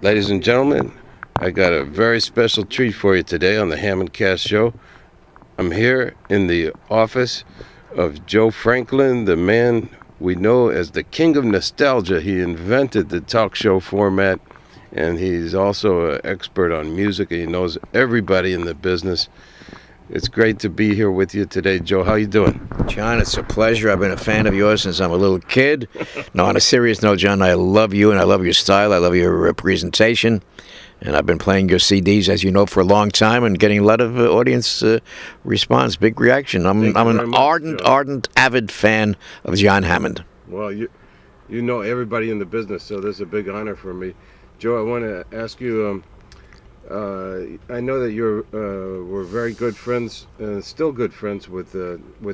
Ladies and gentlemen, I got a very special treat for you today on the HammondCast Show. I'm here in the office of Joe Franklin, the man we know as the king of nostalgia. He invented the talk show format, and he's also an expert on music, and he knows everybody in the business. It's great to be here with you today, Joe. How you doing? John, it's a pleasure. I've been a fan of yours since I'm a little kid. No, on a serious note, John, I love you, and I love your style. I love your presentation. And I've been playing your CDs, as you know, for a long time and getting a lot of audience response, big reaction. I'm an ardent, avid fan of John Hammond. Well, you know everybody in the business, so this is a big honor for me. Joe, I want to ask you, I know that you're were very good friends, still good friends with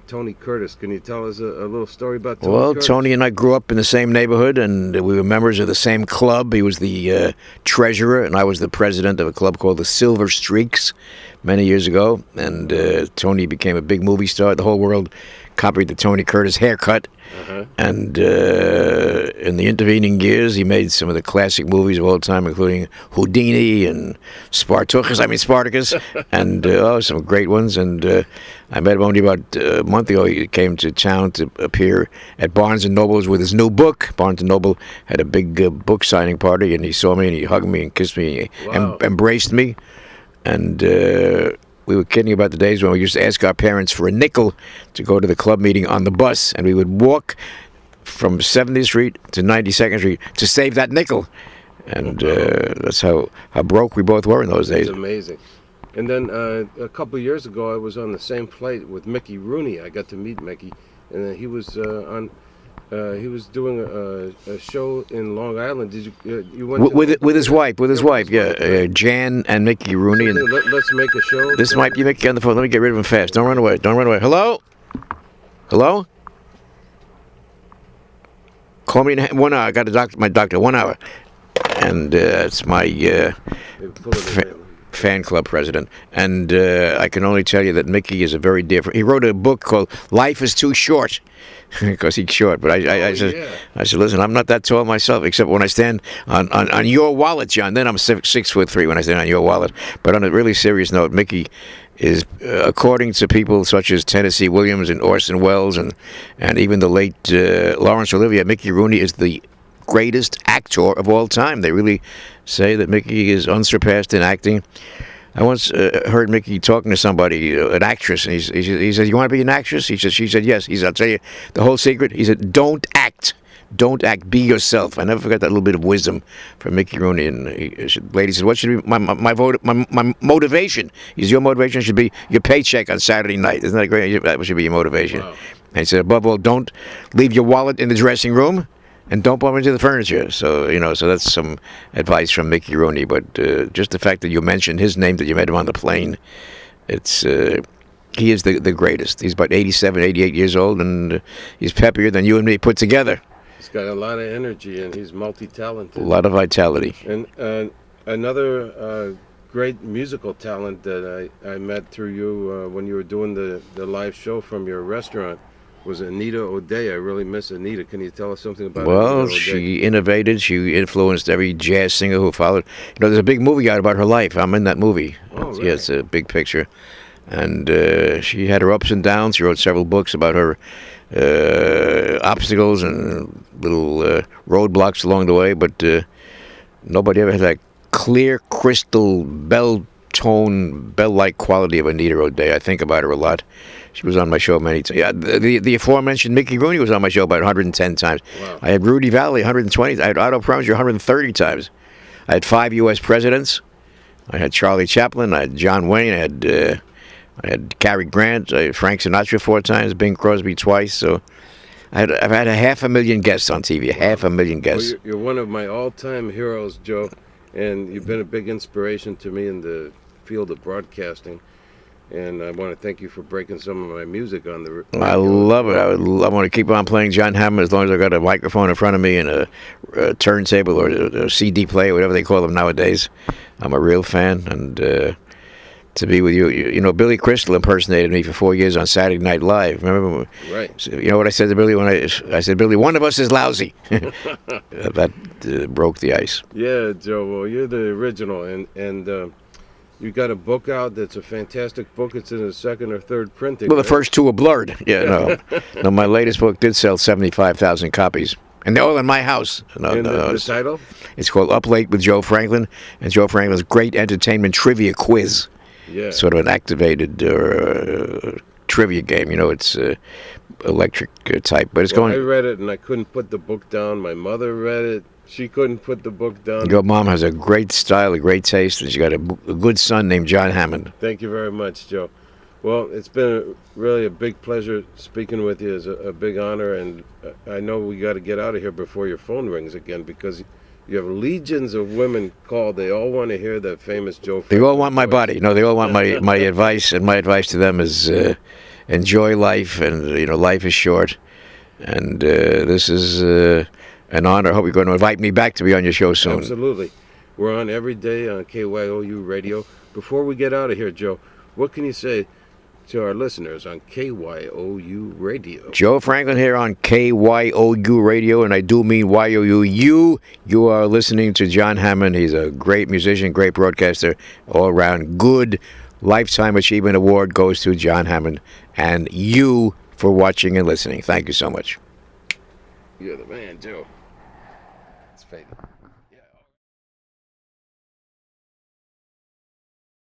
Tony Curtis. Can you tell us a little story about Tony Curtis? Well, Tony and I grew up in the same neighborhood, and we were members of the same club. He was the treasurer, and I was the president of a club called the Silver Streaks many years ago. And Tony became a big movie star. The whole world copied the Tony Curtis haircut. And in the intervening years, he made some of the classic movies of all time, including Houdini and Spartacus, and some great ones. And I met him only about a month ago. He came to town to appear at Barnes & Noble's with his new book. Barnes & Noble had a big book signing party, and he saw me, and he hugged me and kissed me and embraced me. And we were kidding about the days when we used to ask our parents for a nickel to go to the club meeting on the bus, and we would walk from 70th Street to 92nd Street to save that nickel. And that's how broke we both were in those days. It's amazing. And then a couple of years ago, I was on the same flight with Mickey Rooney. I got to meet Mickey, and he was he was doing a show in Long Island. Did you went with his wife? Yeah, Jan and Mickey Rooney. And let's make a show. This might be Mickey on the phone. Let me get rid of him fast. Don't run away. Don't run away. Hello. Hello. Call me in 1 hour. I got my doctor. 1 hour. And it's my fan club president. And I can only tell you that Mickey is a very different. He wrote a book called "Life Is Too Short," because he's short. But I said, listen, I'm not that tall myself, except when I stand on your wallet, John. Then I'm 6'3" when I stand on your wallet. But on a really serious note, Mickey is, according to people such as Tennessee Williams and Orson Welles and even the late Laurence Olivier, Mickey Rooney is the greatest actor of all time. They really say that Mickey is unsurpassed in acting. I once heard Mickey talking to somebody, an actress, and he said, "You want to be an actress?" She said, "Yes." He said, "I'll tell you the whole secret." He said, "Don't act. Don't act. Be yourself." I never forgot that little bit of wisdom from Mickey Rooney. And lady said, "What should be my motivation?" He said, "Your motivation should be your paycheck on Saturday night. Isn't that great? That should be your motivation." Wow. And he said, "Above all, don't leave your wallet in the dressing room. And don't bump into the furniture." So, so that's some advice from Mickey Rooney. But just the fact that you mentioned his name, that you met him on the plane, he is the greatest. He's about 87, 88 years old, and he's peppier than you and me put together. He's got a lot of energy, and he's multi-talented. A lot of vitality. And another great musical talent that I met through you when you were doing the live show from your restaurant was Anita O'Day. I really miss Anita. Can you tell us something about Anita O'Day? Well, she innovated. She influenced every jazz singer who followed. There's a big movie out about her life. I'm in that movie. Oh, really? Yeah, it's a big picture. And she had her ups and downs. She wrote several books about her obstacles and little roadblocks along the way. But nobody ever had that clear, crystal, bell-tone, bell-like quality of Anita O'Day. I think about her a lot. She was on my show many times. Yeah, the aforementioned Mickey Rooney was on my show about 110 times. Wow. I had Rudy Valley 120. I had Otto Preminger 130 times. I had 5 U.S. presidents. I had Charlie Chaplin. I had John Wayne. I had Cary Grant. I had Frank Sinatra 4 times. Bing Crosby twice. So I've had 500,000 guests on TV. 500,000 guests. Well, you're one of my all-time heroes, Joe, and you've been a big inspiration to me in the field of broadcasting. And I want to thank you for breaking some of my music on the radio. I love it. I want to keep on playing John Hammond as long as I've got a microphone in front of me and a turntable or a CD player, whatever they call them nowadays. I'm a real fan, and to be with you. Billy Crystal impersonated me for 4 years on Saturday Night Live. Remember? Right. So, you know what I said to Billy when I said, "Billy, one of us is lousy." That broke the ice. Yeah, Joe. Well, you're the original, and you got a book out that's a fantastic book. It's in a second or third printing. Well, the right? first two were blurred. Yeah, no. No, my latest book did sell 75,000 copies. And they're all in my house. No, And the title? It's called Up Late with Joe Franklin. And Joe Franklin's Great Entertainment Trivia Quiz. Yeah. Sort of an activated trivia game. You know, it's electric type. But it's Well, I going... read it, and I couldn't put the book down. My mother read it. She couldn't put the book down. Your mom has a great style, a great taste, and she got a good son named John Hammond. Thank you very much, Joe. Well, it's been really a big pleasure speaking with you. It's a big honor, and I know we got to get out of here before your phone rings again, because you have legions of women called. They all want to hear that famous Joe Franklin They all want my voice. body. No, they all want my advice, and my advice to them is enjoy life, and life is short, and this is an honor. I hope you're going to invite me back to be on your show soon. Absolutely. We're on every day on KYOU Radio. Before we get out of here, Joe, what can you say to our listeners on KYOU Radio? Joe Franklin here on KYOU Radio, and I do mean YOU. You are listening to John Hammond. He's a great musician, great broadcaster, all around good. Lifetime Achievement Award goes to John Hammond, and you for watching and listening. Thank you so much. You're the man, Joe. It's fading.